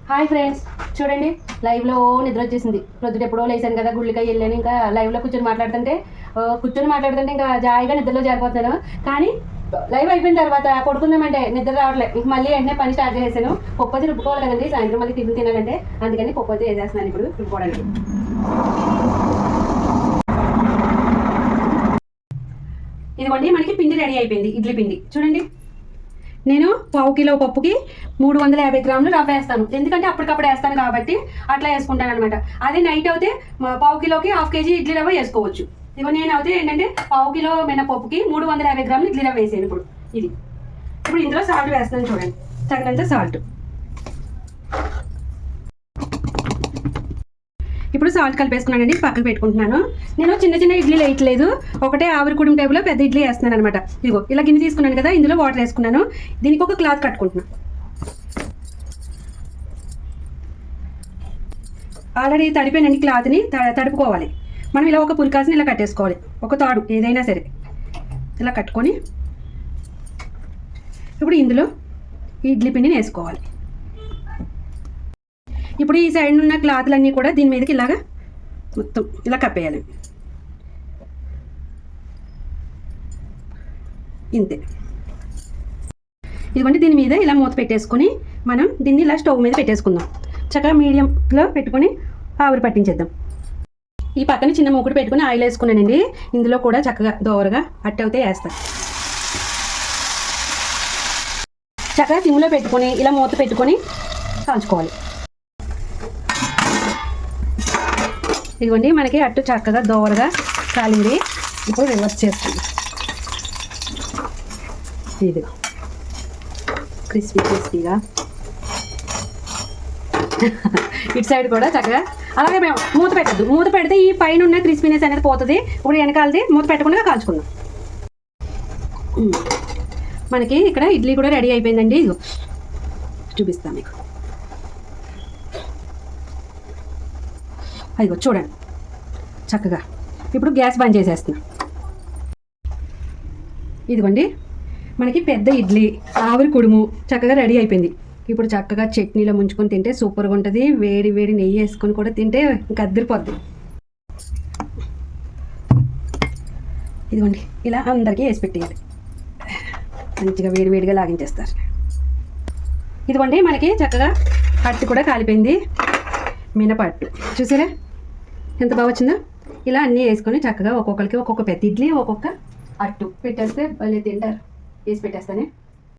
Hi friends, చూడండి లైవ్లో నిద్ర వచ్చేసింది. ప్రొద్దుట ఎప్పుడో లేసాను కదా, గుళ్ళకాయ వెళ్ళాను. ఇంకా లైవ్లో కూర్చొని మాట్లాడుతుంటే ఇంకా జాయిగా నిద్రలో జారిపోతున్నాను. కానీ లైవ్ అయిపోయిన తర్వాత పడుకుందామంటే నిద్ర రావట్లేదు. ఇంక మళ్ళీ వెంటనే పని స్టార్ట్ చేశాను. పప్పు రుబ్బుకోవాలి కదండి, సాయంత్రం మళ్ళీ టిఫిన్ తినాలంటే. అందుకని పప్పు వేసేస్తున్నాను ఇప్పుడు రుబ్బుకోవడానికి. ఇదిగోండి మనకి పిండి రెడీ అయిపోయింది. ఇడ్లీ పిండి చూడండి. నేను పావు కిలో పప్పుకి 350 గ్రాములు రవ్వ వేస్తాను. ఎందుకంటే అప్పటికప్పుడు వేస్తాను కాబట్టి అట్లా వేసుకుంటాను అనమాట. అదే నైట్ అయితే పావు కిలోకి 1/2 కేజీ ఇడ్లీ రవ్వ వేసుకోవచ్చు. ఇదిగో నేను అయితే ఏంటంటే పావు కిలో మినపప్పుకి 350 గ్రాములు ఇడ్లీ రవ్వ వేసాను. ఇప్పుడు ఇందులో సాల్ట్ వేస్తాను. చూడండి, తగినంత సాల్ట్. ఇప్పుడు సాల్ట్ కలిపేసుకున్నానండి, పక్కన పెట్టుకుంటున్నాను. నేను చిన్న చిన్న ఇడ్లీలు వేయట్లేదు, ఒకటే ఆవిరి కుడుం టైపులో పెద్ద ఇడ్లీ వేస్తున్నాను అనమాట. ఇదిగో ఇలా గిన్నె తీసుకున్నాను కదా, ఇందులో వాటర్ వేసుకున్నాను. దీనికి ఒక క్లాత్ కట్టుకుంటున్నాను. ఆల్రెడీ తడిపోయినండి, క్లాత్ని తడుపుకోవాలి. మనం ఇలా ఒక పురికాసిని ఇలా కట్టేసుకోవాలి, ఒక తాడు ఏదైనా సరే ఇలా కట్టుకొని ఇప్పుడు ఇందులో ఈ ఇడ్లీ పిండిని వేసుకోవాలి. ఇప్పుడు ఈ సైడ్ ఉన్న క్లాత్లన్నీ కూడా దీని మీదకి ఇలాగా మొత్తం ఇలా కప్పేయాలి. ఇంతే. ఇదిగోండి, దీని మీద ఇలా మూత పెట్టేసుకొని మనం దీన్ని ఇలా స్టవ్ మీద పెట్టేసుకుందాం. చక్కగా మీడియంలో పెట్టుకొని ఆవిరి పట్టించేద్దాం. ఈ పక్కన చిన్న మూకుడు పెట్టుకుని ఆయిల్ వేసుకున్నానండి. ఇందులో కూడా చక్కగా దోరగా అట్టవుతే వేస్తాను. చక్కగా సిమ్లో పెట్టుకొని ఇలా మూత పెట్టుకొని కాల్చుకోవాలి. ఇదిగోండి మనకి అట్టు చక్కగా దోరగా కాలింది. ఇప్పుడు రివర్స్ చేస్తాను. ఇదిగో క్రిస్పీగా ఇటు సైడ్ కూడా చక్కగా. అలాగే మేము మూత పెట్టద్దు, మూత పెడితే ఈ పైన ఉన్న క్రిస్పీనెస్ అనేది పోతుంది. ఇప్పుడు వెనకాలది మూత పెట్టకుండా కాల్చుకుందాం. మనకి ఇక్కడ ఇడ్లీ కూడా రెడీ అయిపోయిందండి. ఇదిగో చూపిస్తాను మీకు. అదిగో చూడండి చక్కగా. ఇప్పుడు గ్యాస్ బంద్ చేసేస్తున్నాం. ఇదిగోండి మనకి పెద్ద ఇడ్లీ ఆవిరి కుడుము చక్కగా రెడీ అయిపోయింది. ఇప్పుడు చక్కగా చట్నీలో ముంచుకొని తింటే సూపర్గా ఉంటుంది. వేడి వేడి నెయ్యి వేసుకొని కూడా తింటే ఇంకా అద్దరిపోద్ది. ఇదిగోండి ఇలా అందరికీ వేసి పెట్టేయాలి. మంచిగా వేడి వేడిగా లాగించేస్తారు. ఇదిగోండి మనకి చక్కగా అట్టు కూడా కాలిపోయింది. మినపట్టు చూసారా ఎంత బాగా వచ్చిందో. ఇలా అన్నీ వేసుకొని చక్కగా ఒక్కొక్కరికి ఒక్కొక్క పెద్ద ఇడ్లీ, ఒక్కొక్క అట్టు పెట్టేస్తే భలే తింటారు. వేసి పెట్టేస్తానే.